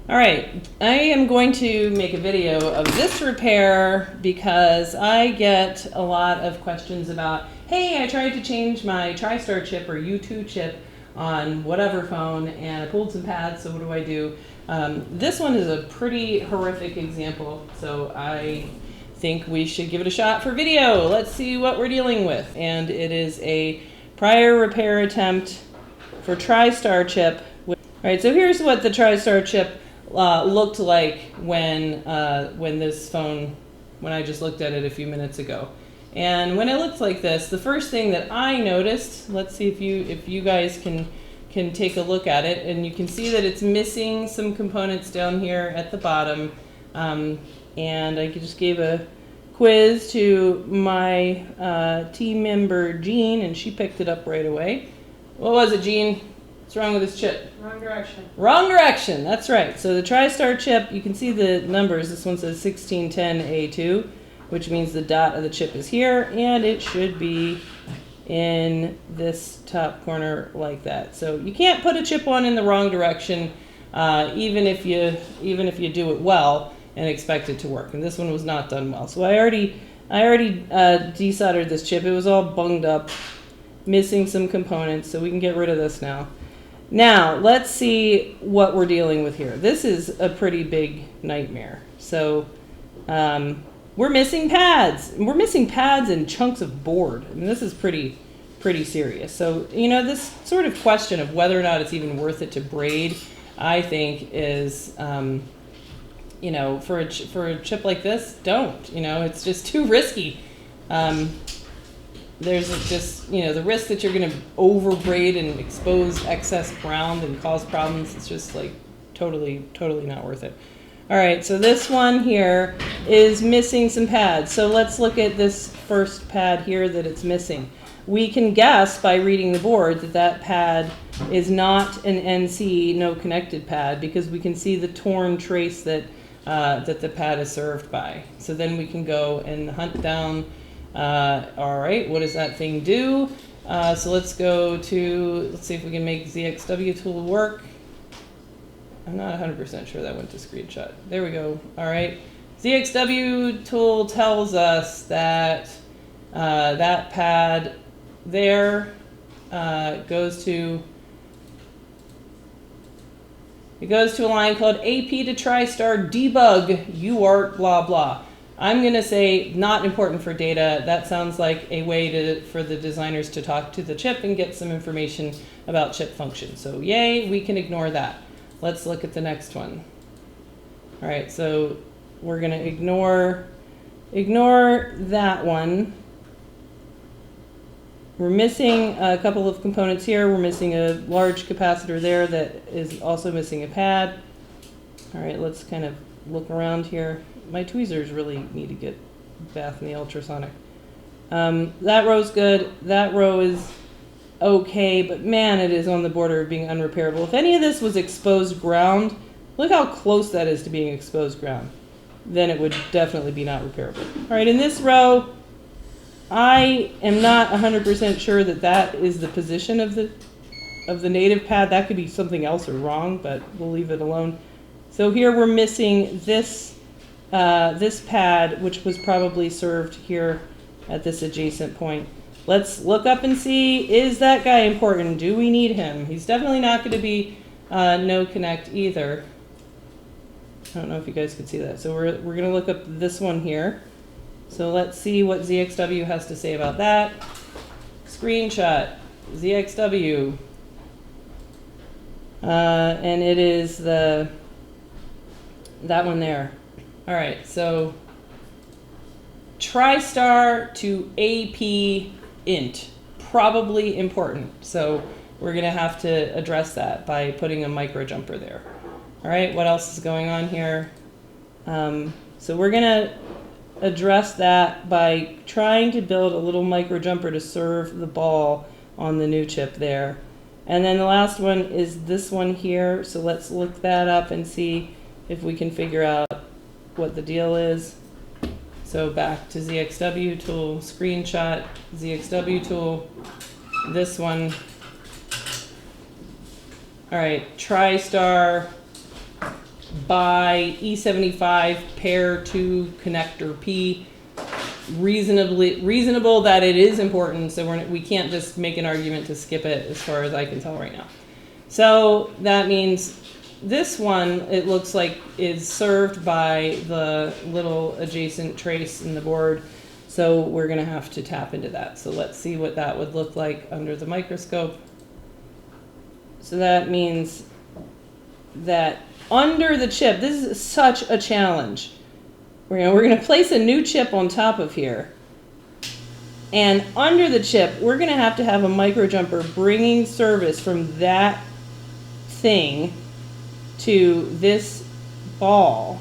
All right, I am going to make a video of this repair because I get a lot of questions about, hey, I tried to change my Tristar chip or U2 chip on whatever phone and I pulled some pads, so what do I do? This one is a pretty horrific example, so I think we should give it a shot for video. Let's see what we're dealing with. And it is a prior repair attempt for Tristar chip. All right, so here's what the Tristar chip looked like when this phone, when I just looked at it a few minutes ago. And when it looked like this, the first thing that I noticed, let's see if you guys can take a look at it, and you can see that it's missing some components down here at the bottom. And I just gave a quiz to my team member Jean, and she picked it up right away. What was it, Jean? What's wrong with this chip? Wrong direction. Wrong direction, that's right. So the Tristar chip, you can see the numbers. This one says 1610A2, which means the dot of the chip is here, and it should be in this top corner like that. So you can't put a chip on in the wrong direction, even if you do it well and expect it to work. And this one was not done well. So I already desoldered this chip. It was all bunged up, missing some components, so we can get rid of this now. Now, let's see what we're dealing with here. This is a pretty big nightmare. So, we're missing pads. We're missing pads and chunks of board. I mean, this is pretty serious. So, you know, this sort of question of whether or not it's even worth it to braid, I think is, you know, for a chip like this, don't. You know, it's just too risky. There's just, you know, the risk that you're going to over braid and expose excess ground and cause problems. It's just like totally not worth it. All right, so this one here is missing some pads. So let's look at this first pad here that it's missing. We can guess by reading the board that that pad is not an NC no connected pad because we can see the torn trace that that the pad is served by. So then we can go and hunt down. All right, what does that thing do? So let's go to, let's see if we can make ZXW tool work. I'm not 100% sure that went to screenshot. There we go. All right. ZXW tool tells us that that pad there goes to a line called AP to Tristar debug UART blah blah. I'm going to say not important for data. That sounds like a way for the designers to talk to the chip and get some information about chip function. So yay, we can ignore that. Let's look at the next one. All right, so we're going to ignore that one. We're missing a couple of components here. We're missing a large capacitor there that is also missing a pad. All right, let's kind of look around here. My tweezers really need to get bath in the ultrasonic. That row's good. That row is okay, but man, it is on the border of being unrepairable. If any of this was exposed ground, look how close that is to being exposed ground. Then it would definitely be not repairable. All right, in this row, I am not 100% sure that that is the position of the native pad. That could be something else or wrong, but we'll leave it alone. So here we're missing this pad, which was probably served here at this adjacent point. Let's look up and see, is that guy important? Do we need him? He's definitely not going to be no connect either. I don't know if you guys could see that. So we're going to look up this one here. So let's see what ZXW has to say about that. Screenshot, ZXW. And it is that one there. All right, so Tristar to AP int, probably important. So we're gonna have to address that by putting a micro jumper there. All right, what else is going on here? So we're gonna address that by trying to build a little micro jumper to serve the ball on the new chip there. And then the last one is this one here. So let's look that up and see if we can figure out what the deal is. So back to ZXW tool, screenshot, ZXW tool, this one. All right, Tristar by E75 pair to connector P. Reasonable that it is important, so we can't just make an argument to skip it as far as I can tell right now. So that means this one, it looks like, is served by the little adjacent trace in the board. So we're going to have to tap into that. So let's see what that would look like under the microscope. So that means that under the chip, this is such a challenge. We're going to place a new chip on top of here. And under the chip, we're going to have a micro jumper bringing service from that thing to this ball.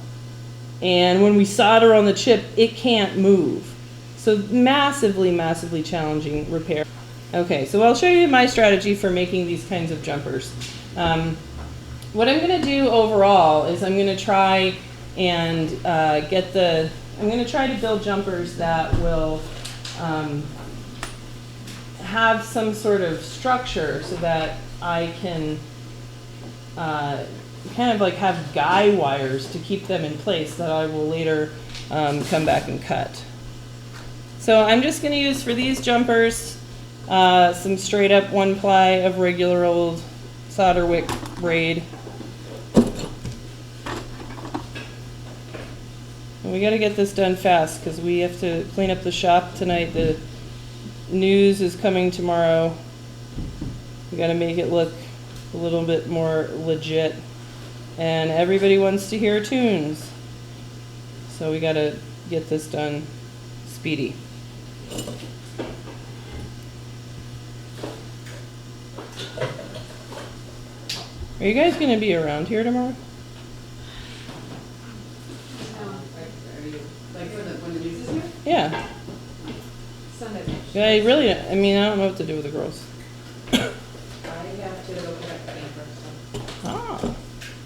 And when we solder on the chip, it can't move. So massively, massively challenging repair. Okay, so I'll show you my strategy for making these kinds of jumpers. What I'm going to do overall is I'm going to try and I'm going to try to build jumpers that will have some sort of structure so that I can kind of like have guy wires to keep them in place that I will later come back and cut. So I'm just going to use for these jumpers some straight up 1-ply of regular old solder wick braid. And we got to get this done fast because we have to clean up the shop tonight. The news is coming tomorrow. We got to make it look a little bit more legit. And everybody wants to hear tunes. So we got to get this done speedy. Are you guys going to be around here tomorrow? Yeah. Sunday. Yeah, I really, I mean, I don't know what to do with the girls. I have to go pick up the camper. So. Ah.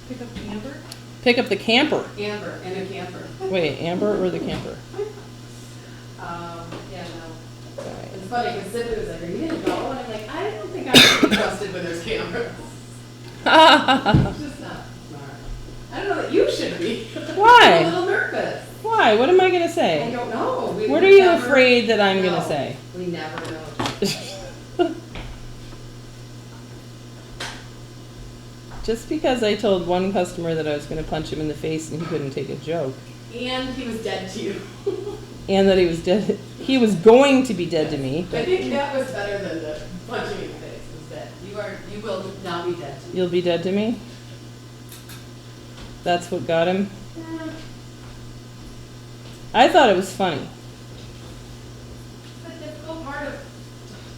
Pick up the camper? Pick up the camper. Amber, and a camper. Wait, Amber or the camper? Yeah, no. Right. It's funny because Sippy was like, are you going to go? And I'm like, I don't think I should be trusted with his cameras. It's just not smart. I don't know that you should be. Why? I'm a little nervous. Why? What am I going to I say? don't know. What are you afraid that I'm going to say? We never know. Just because I told one customer that I was going to punch him in the face and he couldn't take a joke. And he was dead to you. And that he was dead. He was going to be dead to me. I think that was better than the punching in the face. Was that you will now be dead to me. You'll be dead to me? That's what got him? Yeah. I thought it was funny. It's a difficult part of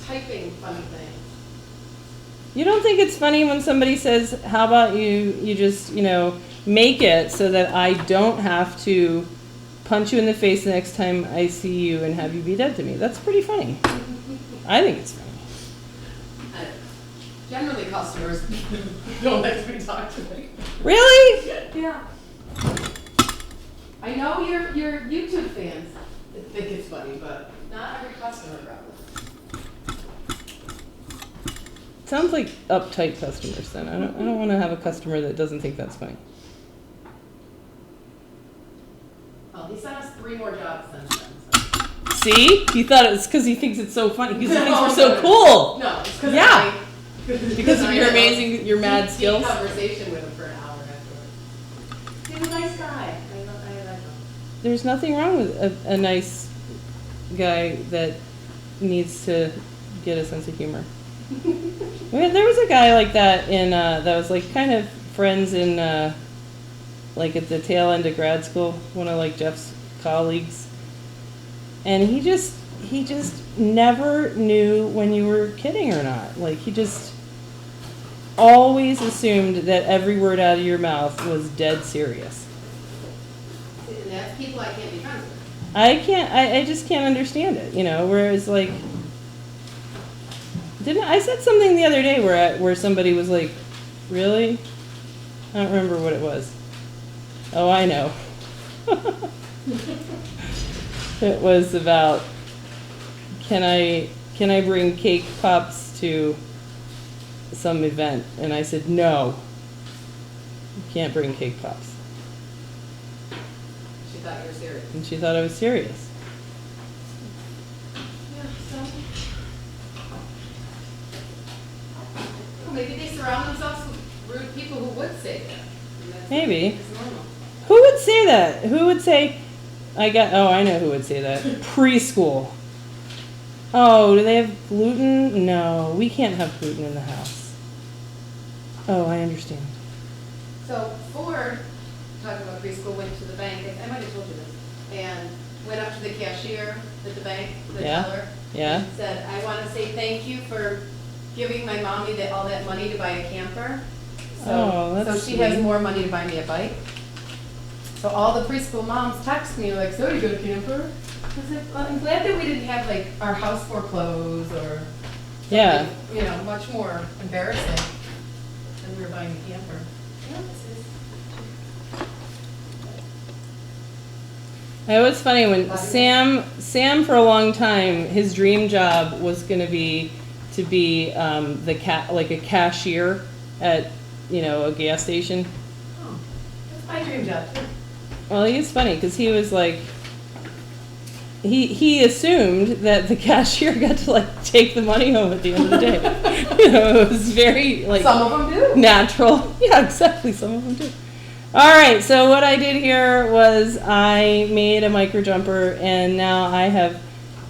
typing funny things. You don't think it's funny when somebody says, how about you just, make it so that I don't have to punch you in the face the next time I see you and have you be dead to me? That's pretty funny. I think it's funny. Generally, customers don't like to be talked to. Really? Yeah. I know your YouTube fans think it's funny, but not every customer probably. Sounds like uptight customers then. I don't want to have a customer that doesn't think that's funny. Well, he sent us 3 more jobs since then. So. See? He thought it was because he thinks it's so funny. Because he thinks No, we're so no. cool. No, it's because Yeah. because Because of I your had a amazing, your mad deep skills. conversation with him for an hour afterwards. He's a nice guy. I like him. There's nothing wrong with a nice guy that needs to get a sense of humor. There was a guy like that that was like kind of friends in like at the tail end of grad school, one of like Jeff's colleagues, and he just never knew when you were kidding or not. Like he just always assumed that every word out of your mouth was dead serious. And that's people I can't be friends with. I just can't understand it, whereas like, I said something the other day where somebody was like, really? I don't remember what it was. Oh, I know. It was about, can I bring cake pops to some event? And I said, no, you can't bring cake pops. thought you were serious. And she thought I was serious. Yeah, so. Well, maybe they surround themselves with rude people who would say that. And that's Maybe. It's normal. Who would say that? Who would say, I know who would say that. Preschool. Oh, do they have gluten? No, we can't have gluten in the house. Oh, I understand. So Ford, talking about preschool, went to the bank, I might have told you this, and went up to the cashier at the bank, the Yeah. teller. Yeah. And said, I want to say thank you for giving my mommy all that money to buy a camper. Oh, that's So she has sweet. more money to buy me a bike. So all the preschool moms text me like, so you got a camper? I said, well, I'm glad that we didn't have like our house foreclosed or Yeah. something, you know, much more embarrassing than we were buying a camper. Yeah, this is. It was funny when Sam for a long time, his dream job was going to be like a cashier at, a gas station. Oh, that's my dream job too. Well, he's funny because he was like, he assumed that the cashier got to like take the money home at the end of the day. It was very like Some of them do. natural. Yeah, exactly. Some of them do. All right. So what I did here was I made a micro jumper, and now I have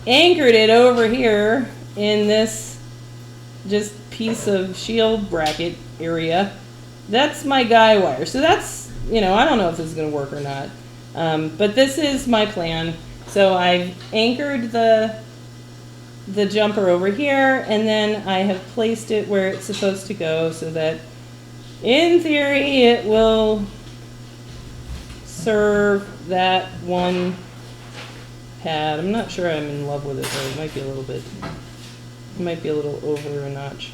anchored it over here in this just piece of shield bracket area. That's my guy wire. So that's, I don't know if this is going to work or not. But this is my plan. So I've anchored the jumper over here, and then I have placed it where it's supposed to go so that in theory it will serve that one pad. I'm not sure I'm in love with it though. It might be a little over a notch.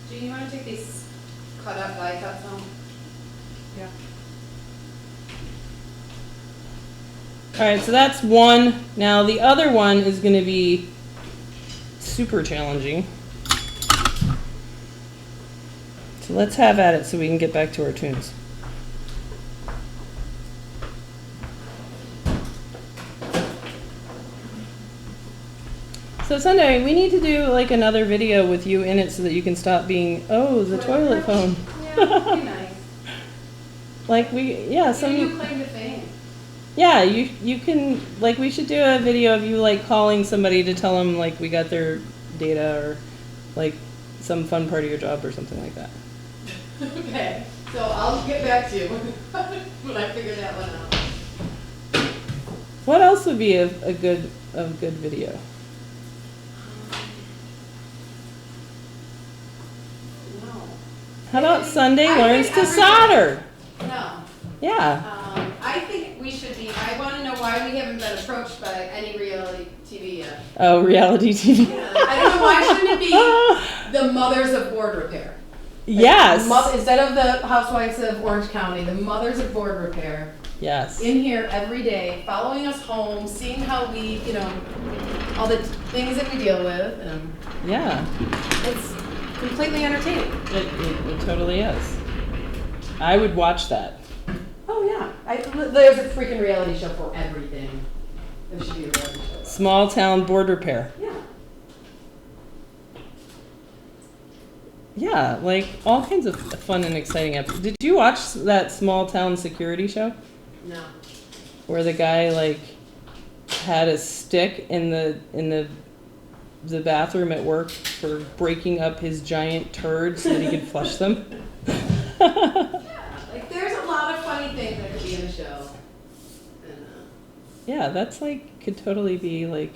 Jean, you want to take these cut up die cuts home? Yeah. All right, so that's one. Now the other one is going to be super challenging. So let's have at it so we can get back to our tunes. So Sunday, we need to do like another video with you in it so that you can stop being, the toilet phone. Yeah, that'd be nice. Like you claim to fame. Yeah, you can, like, we should do a video of you, like, calling somebody to tell them, like, we got their data or, like, some fun part of your job or something like that. Okay, so I'll get back to you when I figure that one out. What else would be a good video? No. How about Sunday I learns think to solder? No. Yeah. I think we should be, I want to know why we haven't been approached by any reality TV yet. Oh, reality TV. Yeah. I don't know, why shouldn't it be the mothers of board repair? Yes. Instead of the housewives of Orange County, the mothers of board repair. Yes. In here every day, following us home, seeing how we, all the things that we deal with. And Yeah. it's completely entertaining. It totally is. I would watch that. Oh, yeah. There's a freaking reality show for everything. There should be a reality show. Small town board repair. Yeah. Yeah, like all kinds of fun and exciting episodes. Did you watch that small town security show? No. Where the guy like had a stick in the bathroom at work for breaking up his giant turds so that he could flush them? Like there's a lot of funny things that could be in the show. And, Yeah, that's like could totally be like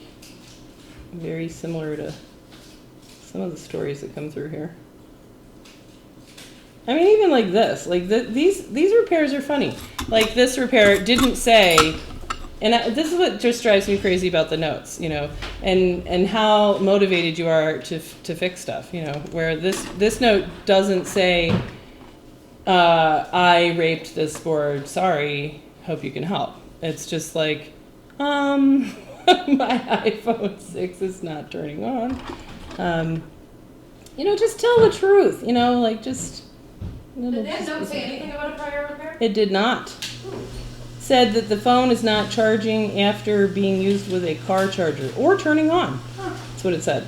very similar to some of the stories that come through here. I mean, even like this, like these repairs are funny. Like this repair didn't say, and this is what just drives me crazy about the notes, and how motivated you are to fix stuff, where this note doesn't say, I raped this board, sorry, hope you can help. It's just like, my iPhone 6 is not turning on. Just tell the truth, like just. did that note say anything about a prior repair? It did not. said that the phone is not charging after being used with a car charger or turning on. That's what it said.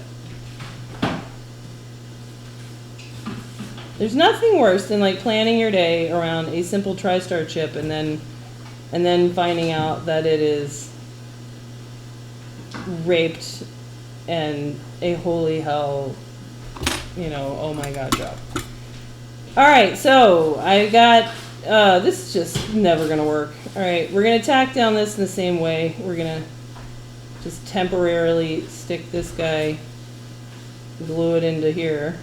There's nothing worse than like planning your day around a simple Tristar chip and then finding out that it is raped and a holy hell, oh my god job. Alright, so I got, this is just never gonna work. Alright, we're gonna tack down this in the same way. We're gonna just temporarily stick this guy, glue it into here.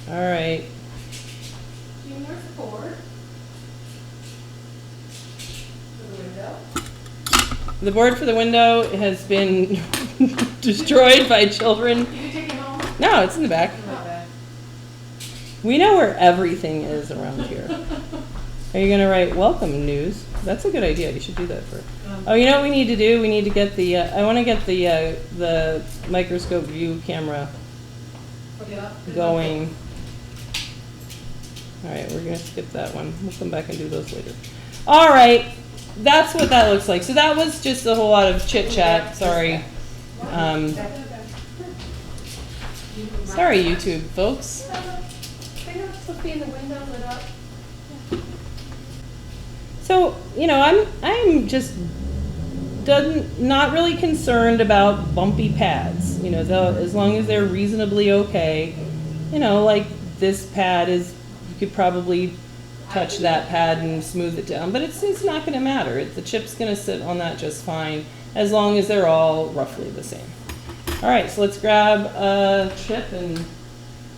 Alright. Where's the board? For the window? The board for the window has been destroyed by children. Did you take it home? No, it's in the back. We know where everything is around here. Are you going to write welcome news? That's a good idea. You should do that for. Oh, you know what we need to do? We need to get the, I want to get the microscope view camera going. All right, we're going to skip that one. We'll come back and do those later. All right, that's what that looks like. So that was just a whole lot of chit chat. Sorry. Sorry, YouTube folks. So, I'm just not really concerned about bumpy pads. As long as they're reasonably okay. Like this pad is, you could probably touch that pad and smooth it down, but it's not going to matter. The chip's going to sit on that just fine as long as they're all roughly the same. All right, so let's grab a chip and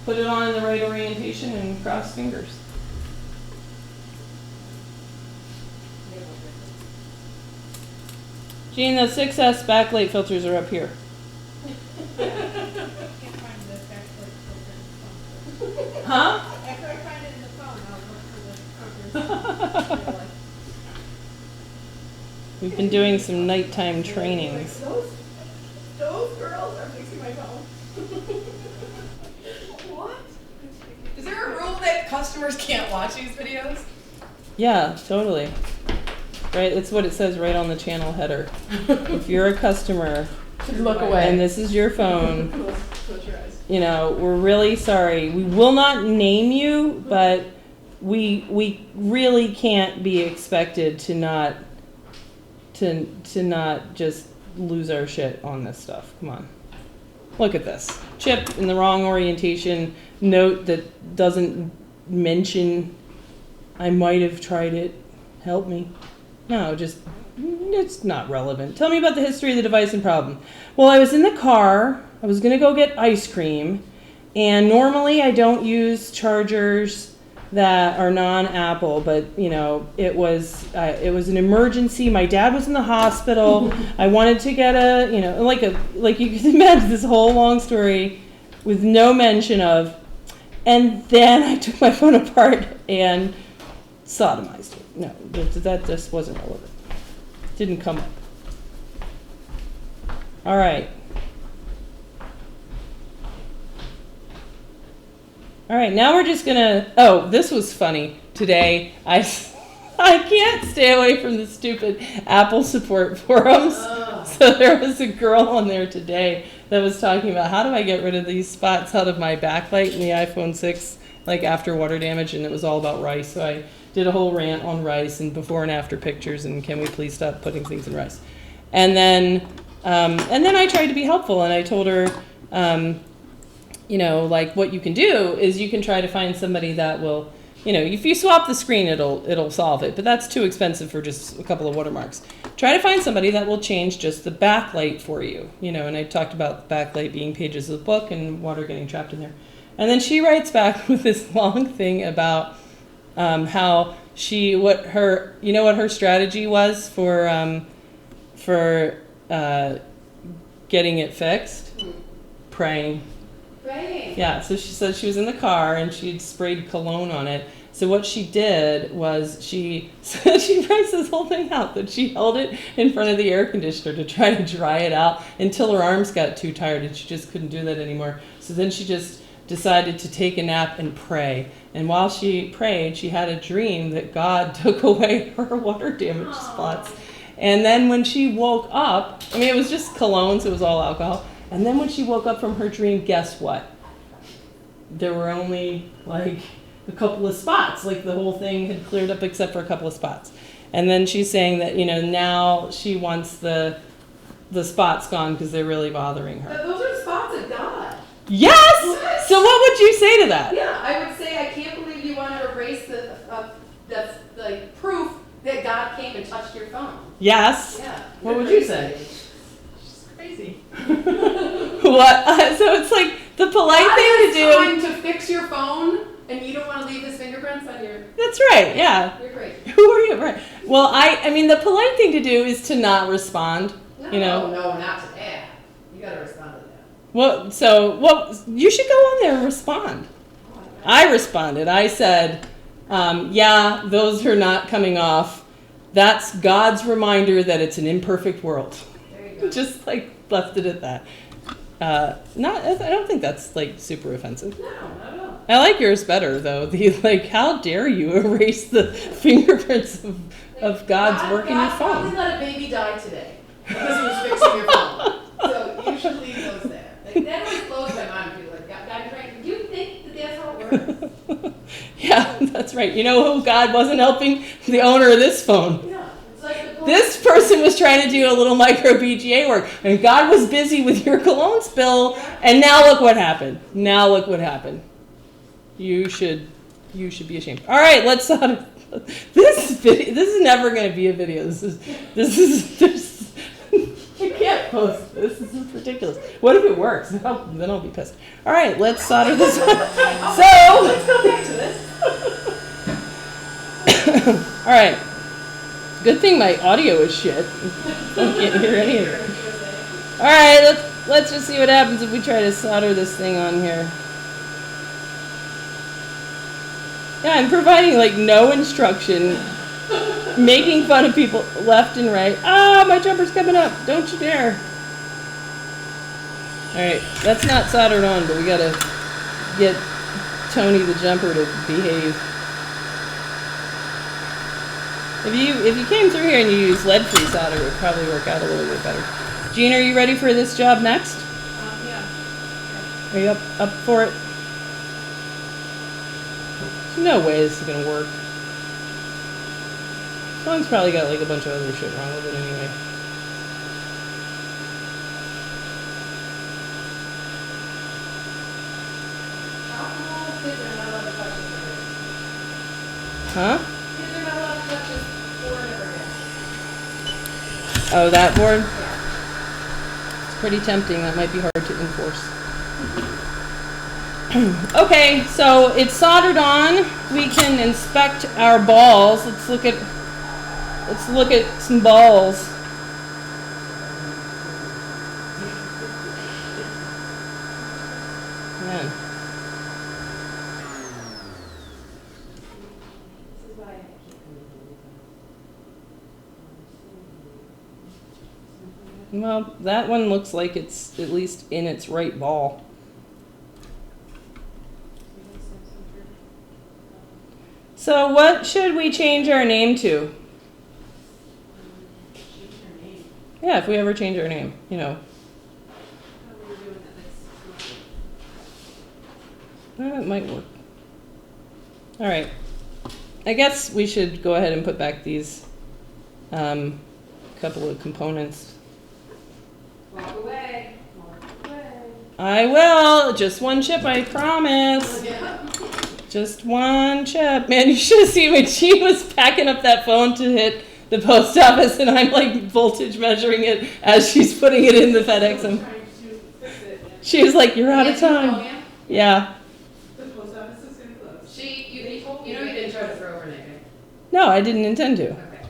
put it on in the right orientation and cross fingers. Gene, the 6S backlight filters are up here. Huh? After I find it in the phone, I'll look for the covers. We've been doing some nighttime trainings. Those girls are fixing my phone. What? Is there a rule that customers can't watch these videos? Yeah, totally. Right, it's what it says right on the channel header. If you're a customer, Look away. and this is your phone, Close your eyes. we're really sorry. We will not name you, but we really can't be expected to not just lose our shit on this stuff. Come on. Look at this. Chip in the wrong orientation, note that doesn't mention I might have tried it. Help me. No, it's not relevant. Tell me about the history of the device and problem. Well, I was in the car. I was going to go get ice cream. And normally I don't use chargers that are non-Apple, but it was an emergency. My dad was in the hospital. I wanted to get like you can imagine this whole long story with no mention of, and then I took my phone apart and sodomized it. No, that just wasn't relevant. Didn't come up. All right. All right, now we're just gonna, this was funny today. I can't stay away from the stupid Apple support forums. So there was a girl on there today that was talking about how do I get rid of these spots out of my backlight in the iPhone 6, like after water damage, and it was all about rice. So I did a whole rant on rice and before and after pictures and can we please stop putting things in rice. And then I tried to be helpful and I told her, like what you can do is you can try to find somebody that will, if you swap the screen, it'll solve it, but that's too expensive for just a couple of watermarks. Try to find somebody that will change just the backlight for you, and I talked about the backlight being pages of the book and water getting trapped in there. And then she writes back with this long thing about how what her strategy was for getting it fixed? Praying. Right. Yeah, so she said she was in the car and she'd sprayed cologne on it. So what she did was she writes this whole thing out that she held it in front of the air conditioner to try to dry it out until her arms got too tired and she just couldn't do that anymore. So then she just decided to take a nap and pray. And while she prayed, she had a dream that God took away her water damage spots. And then when she woke up, I mean, it was just cologne, so it was all alcohol. And then when she woke up from her dream, guess what? There were only like a couple of spots. Like the whole thing had cleared up except for a couple of spots. And then she's saying that, now she wants the spots gone because they're really bothering her. Those are spots of God. Yes! What? So what would you say to that? Yeah, I would say I can't believe you want to erase that's like proof that God came and touched your phone. Yes. Yeah. What would you say? She's crazy. What? So it's like the polite God thing to do. has time to fix your phone, and you don't want to leave his fingerprints on your. That's right. Yeah. You're great. Who are you? Right. Well, I mean, the polite thing to do is to not respond. No, No, not to that. You got to respond to that. Well, you should go on there and respond. Oh my God. I responded. I said, yeah, those are not coming off. That's God's reminder that it's an imperfect world. There you go. Just like left it at that. I don't think that's like super offensive. No, not at all. I like yours better though. The like, how dare you erase the fingerprints of God's work in your God probably phone? let a baby die today because he was fixing your phone. So you should leave those there. Like, that always blows my mind. People like, God, do you think that that's how it works? Yeah, that's right. You know who God wasn't helping? The owner of this phone. Yeah, it's like the This person was trying to do a little micro BGA work, and God was busy with your cologne spill, and now look what happened. Now look what happened. You should be ashamed. All right, let's this video. This is never going to be a video. This is I can't post this. This is ridiculous. What if it works? Then I'll be pissed. All right, let's solder this one. So let's go back to this. all right. Good thing my audio is shit. I can't hear any of it. All right, let's just see what happens if we try to solder this thing on here. Yeah, I'm providing like no instruction, making fun of people left and right. Ah, my jumper's coming up. Don't you dare. All right, that's not soldered on, but we gotta get Tony the jumper to behave. If you came through here and you used lead-free solder, it would probably work out a little bit better. Jean, are you ready for this job next? Yeah. Are you up for it? There's no way this is gonna work. Someone's probably got like a bunch of other shit wrong with it anyway. Alcohol, kids are not allowed to touch this. Huh? Kids are not allowed to touch this board ever again. Oh, that board? Yeah. It's pretty tempting. That might be hard to enforce. Okay, so it's soldered on. We can inspect our balls. Let's look at some balls. Man. This is why I keep Well, that one looks like it's at least in its right ball. So what should we change our name to? Yeah, if we ever change our name, you know. It might work. All right. I guess we should go ahead and put back these couple of components. walk away. Walk away. I will. Just one chip, I promise. Yeah. Just one chip. Man, you should have seen when she was packing up that phone to hit the post office, and I'm like voltage measuring it as she's putting it in the FedEx. And Trying to fix it. she was like, "You're out of Yes, you know, time." yeah. Yeah. The post office is gonna close. You know you didn't try to throw her an egg. No, I didn't intend to. Okay.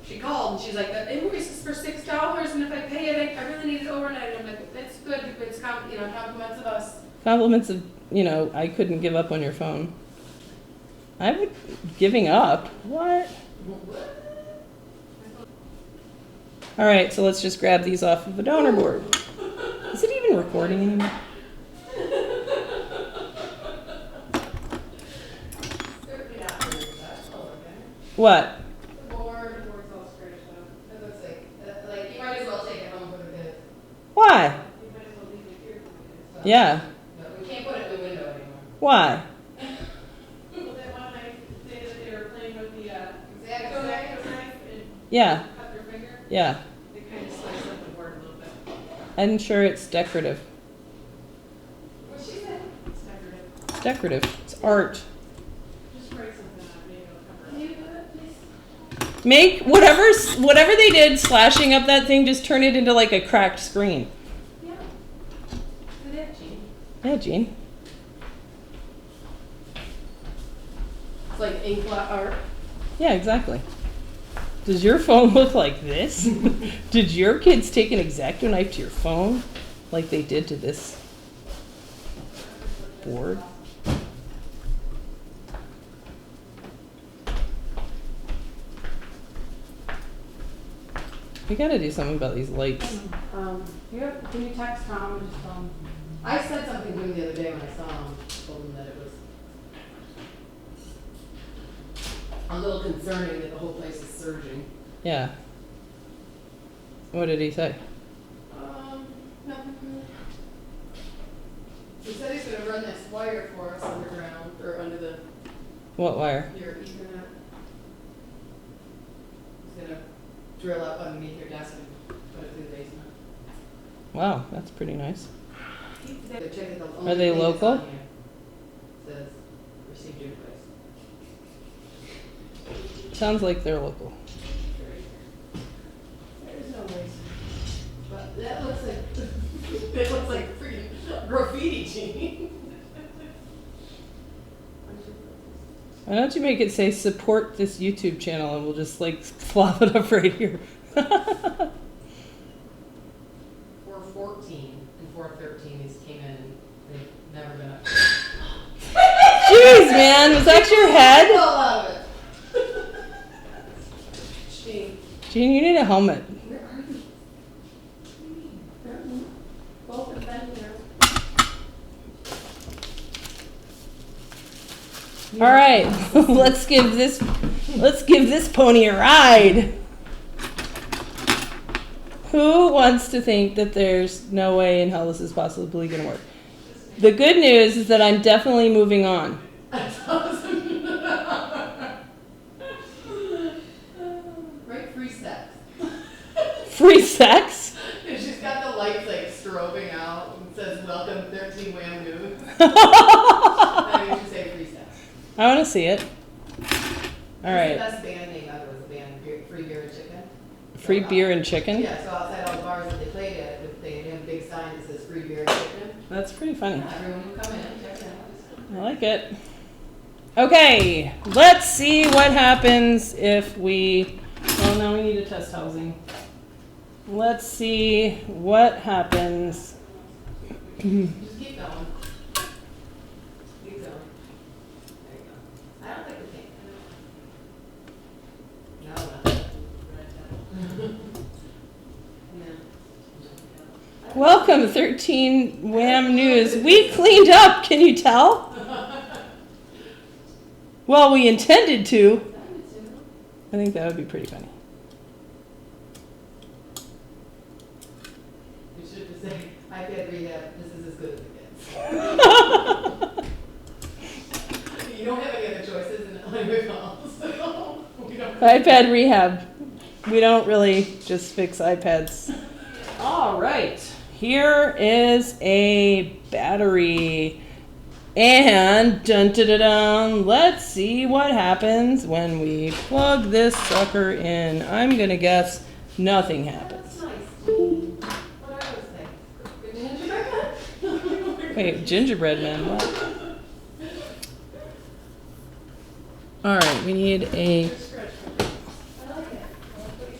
She called and she's like, the invoice is for $6, and if I pay it, I really need it overnight. And I'm like, that's good. It's compliments of us. Compliments of, I couldn't give up on your phone. Giving up? What? All right, so let's just grab these off of the donor board. Is it even recording anymore? What? The board's all scratched up. It looks like you might as well take it home for the kids. Why? You might as well leave it here for the kids. So, Yeah. No, we can't put it in the window anymore. Why? Well, that one night, say that they were playing with the, Exactly. X-Acto knife and Yeah. cut their finger, Yeah. they kind of sliced up the board a little bit. I'm sure it's decorative. What'd she say? It's decorative. It's decorative. It's art. Just write something on it, maybe it'll cover Can it. you do that, please? Make whatever they did slashing up that thing, just turn it into like a cracked screen. Yeah. Do that, Jean. Yeah, Gene. It's like ink blot art. Yeah, exactly. Does your phone look like this? Did your kids take an X-Acto knife to your phone like they did to this board? We gotta do something about these lights. Can you text Tom and just tell him? I said something to him the other day when I saw him, told him that it was a little concerning that the whole place is surging. Yeah. What did he say? Nothing really. He said he's gonna run this wire for us underground, or under What wire? your Ethernet. He's gonna drill up underneath your desk and put it through the basement. Wow, that's pretty nice. Are they local? Says, received your place. Sounds like they're local. There's no waste. But that looks like, it looks like freaking graffiti, Gene. Why don't you make it say support this YouTube channel and we'll just like flop it up right here. 414 and 413, these came in and they've never been up. Jeez, man, was that your head? All out of it. Gene, Gene, you need a helmet. where are you? Both of them there. All right, let's give this pony a ride. Who wants to think that there's no way in hell this is possibly going to work? The good news is that I'm definitely moving on. Right, free sex. Free sex? And she's got the lights like strobing out and says welcome 13 Wham News. I mean, you say free sex. I want to see it. All The right, best band name ever was the band Free Beer and Chicken. free beer and chicken. Yeah, so outside all the bars that they played at, they have a big sign that says free beer and chicken. That's pretty funny. Yeah, everyone can come in and check it out. I like it. Okay, let's see what happens if we. Well, now we need a test housing. Let's see what happens. Just keep going. Keep going. There you go. I don't think we can. No, not that. No. Welcome, 13 Wham News. We cleaned up, can you tell? Well, we intended to. I think that would be pretty funny. You should just say, iPad rehab, this is as good as it gets. You don't have any other choices in Illinois Falls, so we don't. iPad rehab. We don't really just fix iPads. All right. Here is a battery. And dun dun dun dun, let's see what happens when we plug this sucker in. I'm gonna guess nothing happens. That's nice. What are those things? Gingerbread? Wait, gingerbread man, what? All right, we need a. I like it. Well, what are you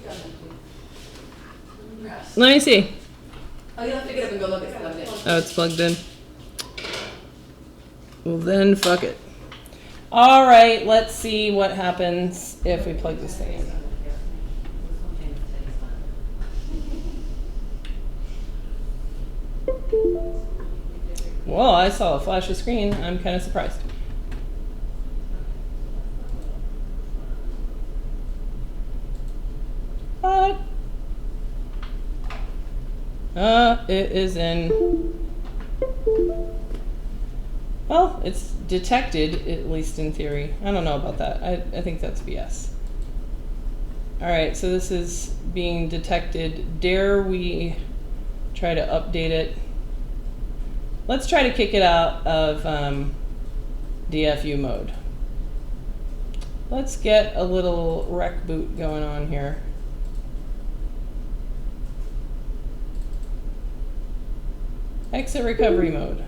done? Let me see. Oh, you'll have to get up and go look at it. Oh, it's plugged in. Well, then fuck it. All right, let's see what happens if we plug this thing in. Well, I saw a flash of screen. I'm kind of surprised. It is in. Well, it's detected, at least in theory. I don't know about that. I think that's BS. All right, so this is being detected. Dare we try to update it? Let's try to kick it out of DFU mode. Let's get a little rec boot going on here. Exit recovery mode.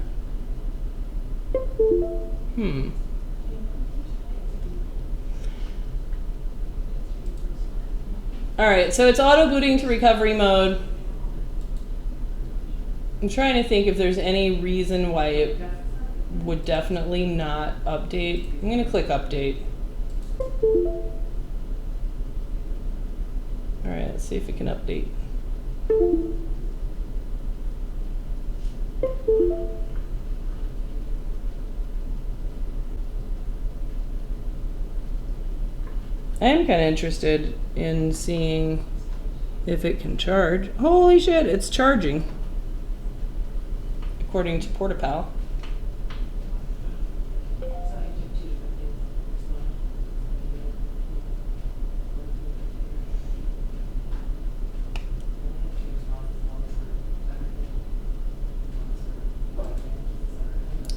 All right, so it's auto booting to recovery mode. I'm trying to think if there's any reason why it would definitely not update. I'm going to click update. All right, let's see if it can update. I am kind of interested in seeing if it can charge. Holy shit, it's charging. According to PortaPal.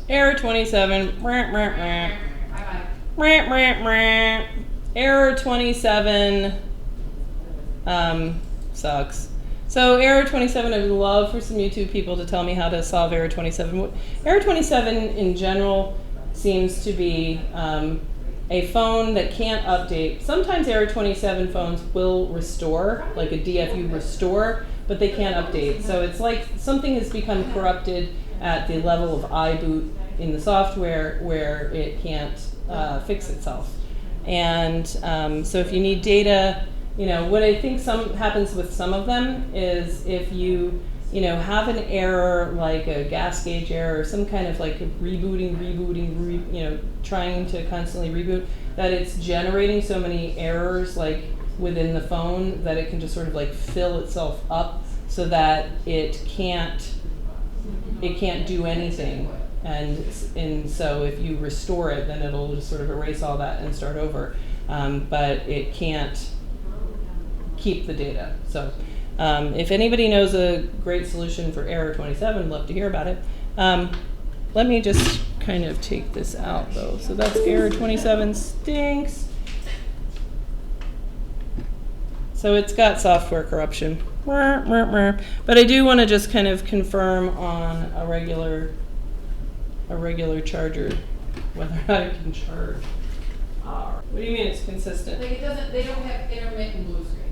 Error 27. Error 27 sucks. So error 27, I would love for some YouTube people to tell me how to solve error 27. Error 27 in general seems to be a phone that can't update. Sometimes error 27 phones will restore, like a DFU restore, but they can't update. So it's like something has become corrupted at the level of iBoot in the software where it can't fix itself. And so if you need data, you know, what I think happens with some of them is if you have an error like a gas gauge error or some kind of like rebooting, trying to constantly reboot, that it's generating so many errors like within the phone that it can just sort of like fill itself up so that it can't do anything. And so if you restore it, then it'll just sort of erase all that and start over. But it can't keep the data. So if anybody knows a great solution for error 27, I'd love to hear about it. Let me just kind of take this out though. So that's error 27 stinks. So it's got software corruption. But I do want to just kind of confirm on a regular charger whether or not it can charge. What do you mean it's consistent? Like they don't have intermittent blue screen.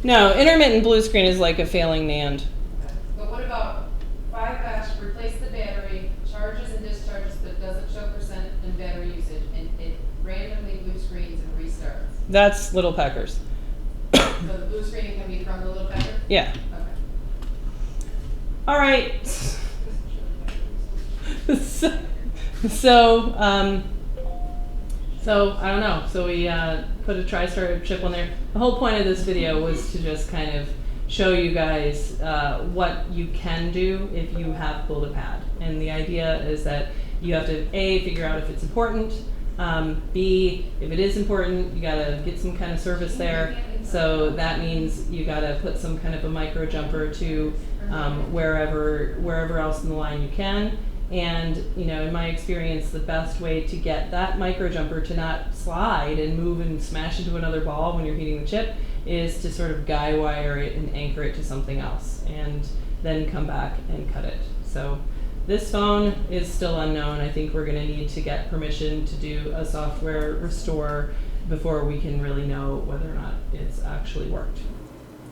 No, intermittent blue screen is like a failing NAND. Okay. But what about 5 replace the battery, charges and discharges, but doesn't show percent in battery usage, and it randomly blue screens and restarts? That's Little Peckers. So the blue screening can be from the Little Pecker? Yeah. Okay. All right. So I don't know. So we put a Tristar chip on there. The whole point of this video was to just kind of show you guys what you can do if you have pulled a pad. And the idea is that you have to A, figure out if it's important. B, if it is important, you gotta get some kind of service there. So that means you gotta put some kind of a micro jumper to wherever else in the line you can. And in my experience, the best way to get that micro jumper to not slide and move and smash into another ball when you're heating the chip is to sort of guy wire it and anchor it to something else, and then come back and cut it. So this phone is still unknown. I think we're going to need to get permission to do a software restore before we can really know whether or not it's actually worked.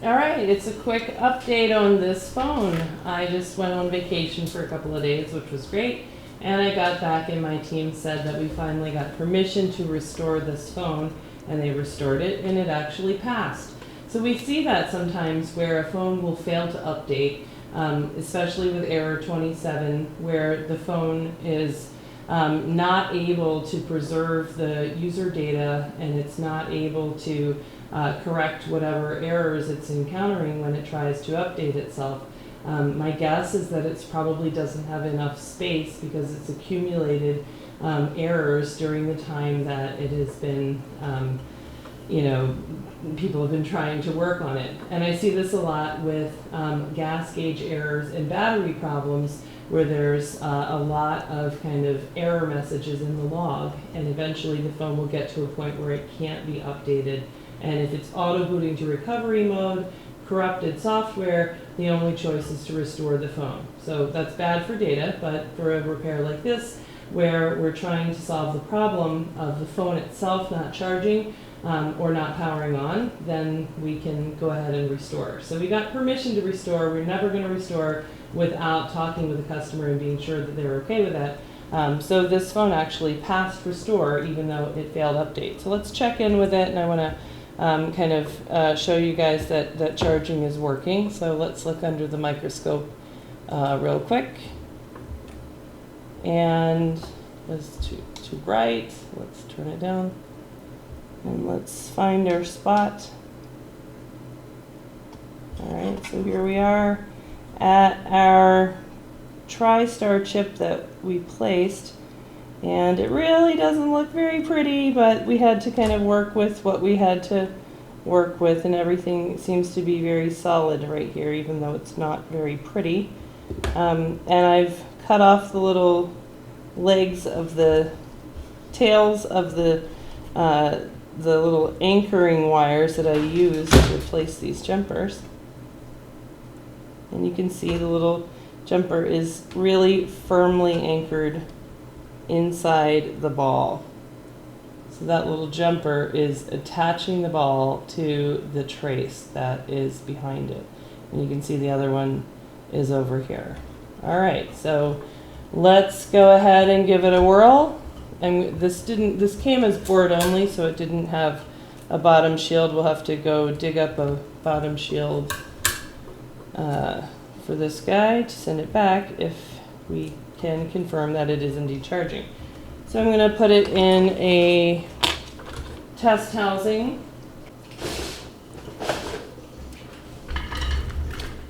All right, it's a quick update on this phone. I just went on vacation for a couple of days, which was great. And I got back and my team said that we finally got permission to restore this phone, and they restored it and it actually passed. So we see that sometimes where a phone will fail to update, especially with error 27, where the phone is not able to preserve the user data and it's not able to correct whatever errors it's encountering when it tries to update itself. My guess is that it probably doesn't have enough space because it's accumulated errors during the time that it has been, people have been trying to work on it. And I see this a lot with gas gauge errors and battery problems where there's a lot of kind of error messages in the log, and eventually the phone will get to a point where it can't be updated. And if it's auto booting to recovery mode, corrupted software, the only choice is to restore the phone. So that's bad for data, but for a repair like this, where we're trying to solve the problem of the phone itself not charging or not powering on, then we can go ahead and restore. So we got permission to restore. We're never going to restore without talking with the customer and being sure that they're okay with that. So this phone actually passed restore even though it failed update. So let's check in with it, and I want to kind of show you guys that charging is working. So let's look under the microscope real quick. And it's too bright. Let's turn it down. And let's find our spot. All right, so here we are at our Tristar chip that we placed. And it really doesn't look very pretty, but we had to kind of work with what we had to work with, and everything seems to be very solid right here, even though it's not very pretty. And I've cut off the little legs of the tails of the little anchoring wires that I use to replace these jumpers. And you can see the little jumper is really firmly anchored inside the ball. So that little jumper is attaching the ball to the trace that is behind it. And you can see the other one is over here. All right, so let's go ahead and give it a whirl. And this came as board only, so it didn't have a bottom shield. We'll have to go dig up a bottom shield for this guy to send it back if we can confirm that it is indeed charging. So I'm going to put it in a test housing.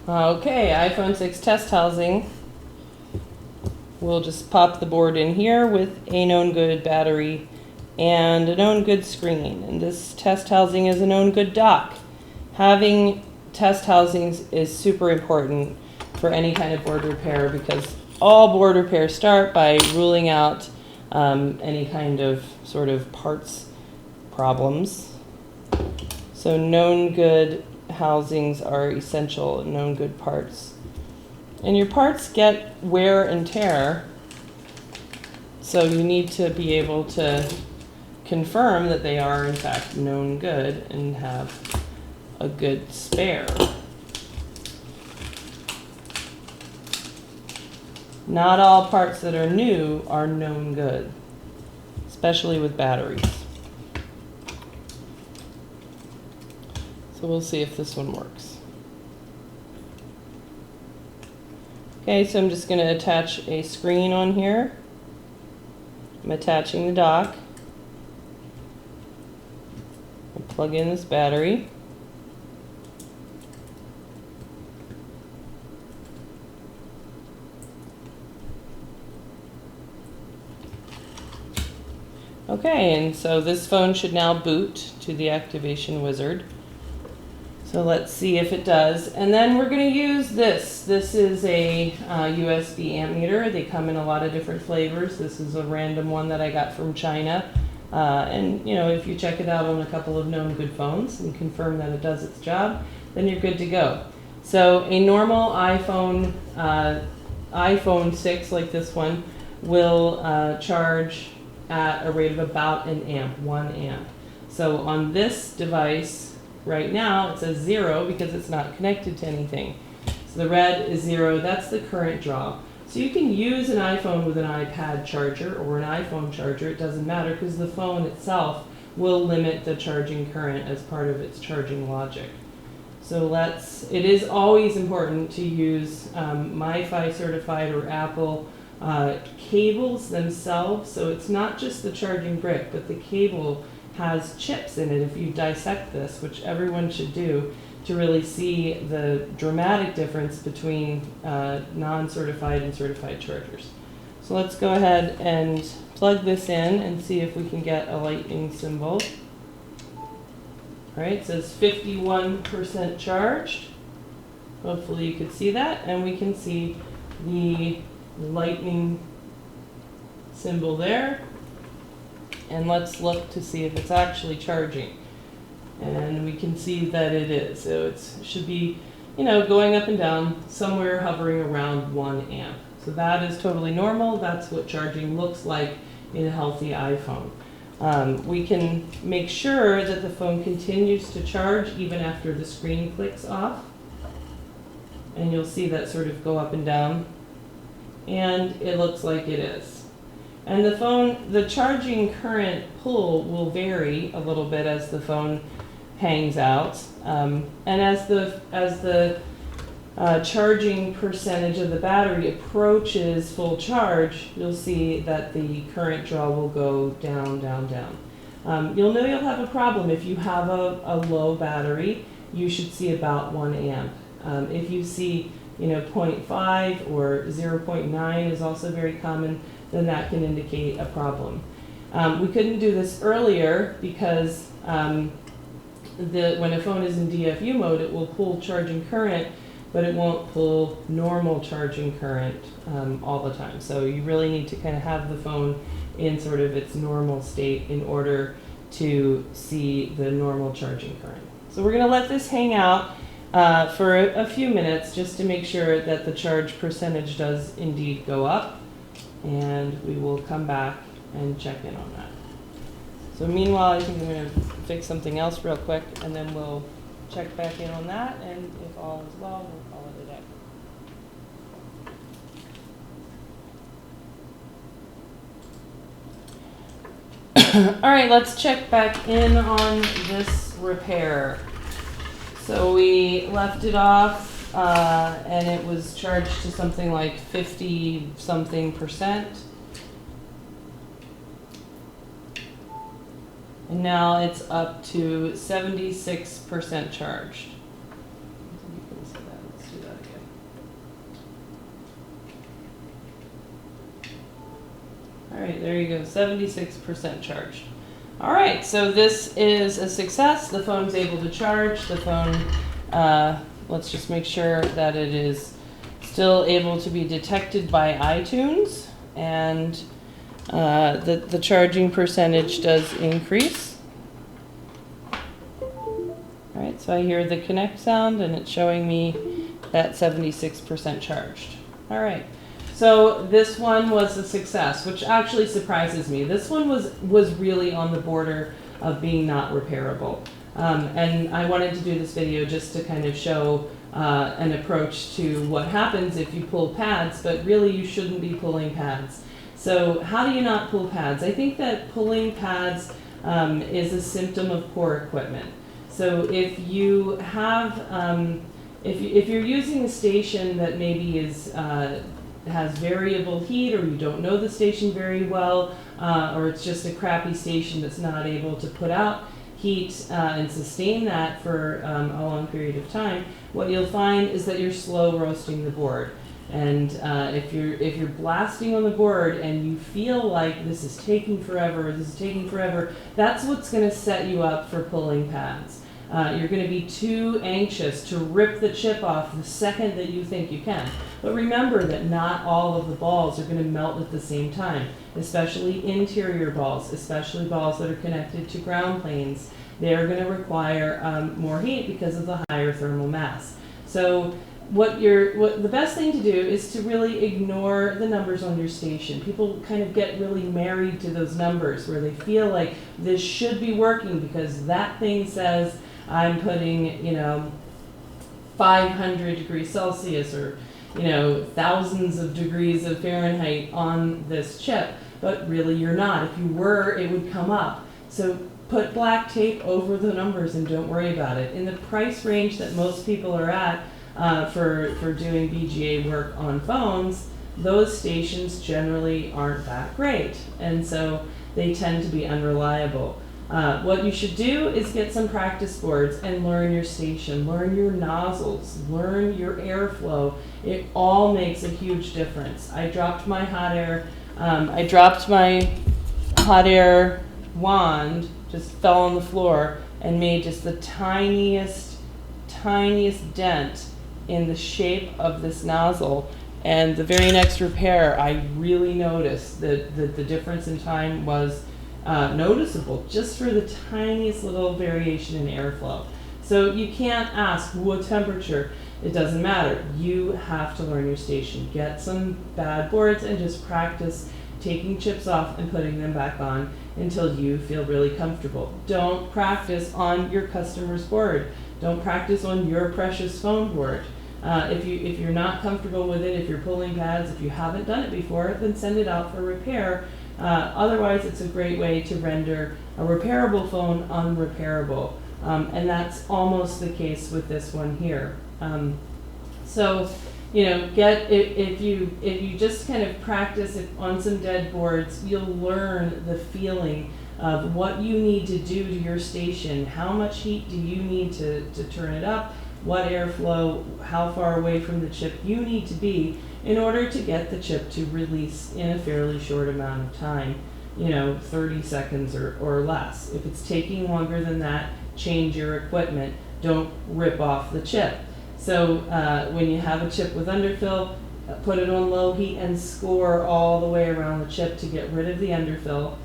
Okay, iPhone 6 test housing. We'll just pop the board in here with a known good battery and a known good screen. And this test housing is a known good dock. Having test housings is super important for any kind of board repair, because all board repairs start by ruling out any kind of sort of parts problems. So known good housings are essential, known good parts. And your parts get wear and tear, so you need to be able to confirm that they are in fact known good and have a good spare. Not all parts that are new are known good, especially with batteries. So we'll see if this one works. Okay, so I'm just going to attach a screen on here. I'm attaching the dock. I'll plug in this battery. Okay, and so this phone should now boot to the activation wizard. So let's see if it does. And then we're going to use this. This is a USB amp meter. They come in a lot of different flavors. This is a random one that I got from China. And you know, if you check it out on a couple of known good phones and confirm that it does its job, then you're good to go. So a normal iPhone 6 like this one will charge at a rate of about an amp, 1 amp. So on this device right now it says 0 because it's not connected to anything. So the red is 0, that's the current draw. So you can use an iPhone with an iPad charger or an iPhone charger, it doesn't matter, because the phone itself will limit the charging current as part of its charging logic. So it is always important to use MiFi certified or Apple cables themselves. So it's not just the charging brick, but the cable has chips in it if you dissect this, which everyone should do to really see the dramatic difference between non-certified and certified chargers. So let's go ahead and plug this in and see if we can get a lightning symbol. All right, it says 51% charged. Hopefully you could see that, and we can see the lightning symbol there. And let's look to see if it's actually charging. And we can see that it is. So it should be, going up and down, somewhere hovering around 1 amp. So that is totally normal. That's what charging looks like in a healthy iPhone. We can make sure that the phone continues to charge even after the screen clicks off. And you'll see that sort of go up and down. And it looks like it is. And the charging current pull will vary a little bit as the phone hangs out. And as the charging percentage of the battery approaches full charge, you'll see that the current draw will go down, down, down. You'll know you'll have a problem if you have a low battery. You should see about 1 amp. If you see 0.5 or 0.9 is also very common, then that can indicate a problem. We couldn't do this earlier because when a phone is in DFU mode, it will pull charging current, but it won't pull normal charging current all the time. So you really need to kind of have the phone in sort of its normal state in order to see the normal charging current. So we're going to let this hang out for a few minutes just to make sure that the charge percentage does indeed go up, and we will come back and check in on that. So meanwhile, I think I'm going to fix something else real quick, and then we'll check back in on that, and if all is well, we'll call it a day. All right, let's check back in on this repair. So we left it off, and it was charged to something like 50-something%. And now it's up to 76% charged. Let's do that again. All right, there you go, 76% charged. All right, so this is a success. The phone's able to charge. The phone, let's just make sure that it is still able to be detected by iTunes, and the charging percentage does increase. All right, so I hear the connect sound, and it's showing me that 76% charged. All right. So this one was a success, which actually surprises me. This one was really on the border of being not repairable. And I wanted to do this video just to kind of show an approach to what happens if you pull pads, but really you shouldn't be pulling pads. So how do you not pull pads? I think that pulling pads is a symptom of poor equipment. So if you have, if you're using a station that maybe has variable heat, or you don't know the station very well, or it's just a crappy station that's not able to put out heat and sustain that for a long period of time, what you'll find is that you're slow roasting the board. And if you're blasting on the board and you feel like this is taking forever, that's what's going to set you up for pulling pads. You're going to be too anxious to rip the chip off the second that you think you can. But remember that not all of the balls are going to melt at the same time, especially interior balls, especially balls that are connected to ground planes. They're going to require more heat because of the higher thermal mass. So what the best thing to do is to really ignore the numbers on your station. People kind of get really married to those numbers where they feel like this should be working because that thing says I'm putting, 500 degrees Celsius or, thousands of degrees of Fahrenheit on this chip, but really you're not. If you were, it would come up. So put black tape over the numbers and don't worry about it. In the price range that most people are at for doing BGA work on phones, those stations generally aren't that great, and so they tend to be unreliable. What you should do is get some practice boards and learn your station, learn your nozzles, learn your airflow. It all makes a huge difference. I dropped my hot air wand, just fell on the floor and made just the tiniest dent in the shape of this nozzle. And the very next repair, I really noticed that the difference in time was noticeable, just for the tiniest little variation in airflow. So you can't ask what temperature. It doesn't matter. You have to learn your station. Get some bad boards and just practice taking chips off and putting them back on until you feel really comfortable. Don't practice on your customer's board. Don't practice on your precious phone board. If you're not comfortable with it, if you're pulling pads, if you haven't done it before, then send it out for repair. Otherwise, it's a great way to render a repairable phone unrepairable. And that's almost the case with this one here. So, you know, if you just kind of practice it on some dead boards, you'll learn the feeling of what you need to do to your station. How much heat do you need to turn it up? What airflow, how far away from the chip you need to be in order to get the chip to release in a fairly short amount of time, 30 seconds or less. If it's taking longer than that, change your equipment. Don't rip off the chip. So when you have a chip with underfill, put it on low heat and score all the way around the chip to get rid of the underfill.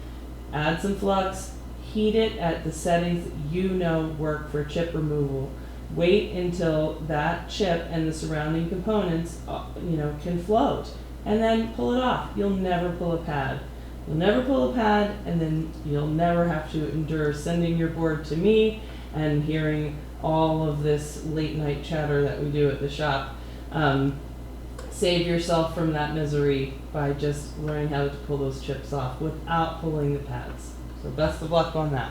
Add some flux, heat it at the settings that you know work for chip removal. Wait until that chip and the surrounding components, can float, and then pull it off. You'll never pull a pad. You'll never pull a pad, and then you'll never have to endure sending your board to me and hearing all of this late night chatter that we do at the shop. Save yourself from that misery by just learning how to pull those chips off without pulling the pads. So best of luck on that.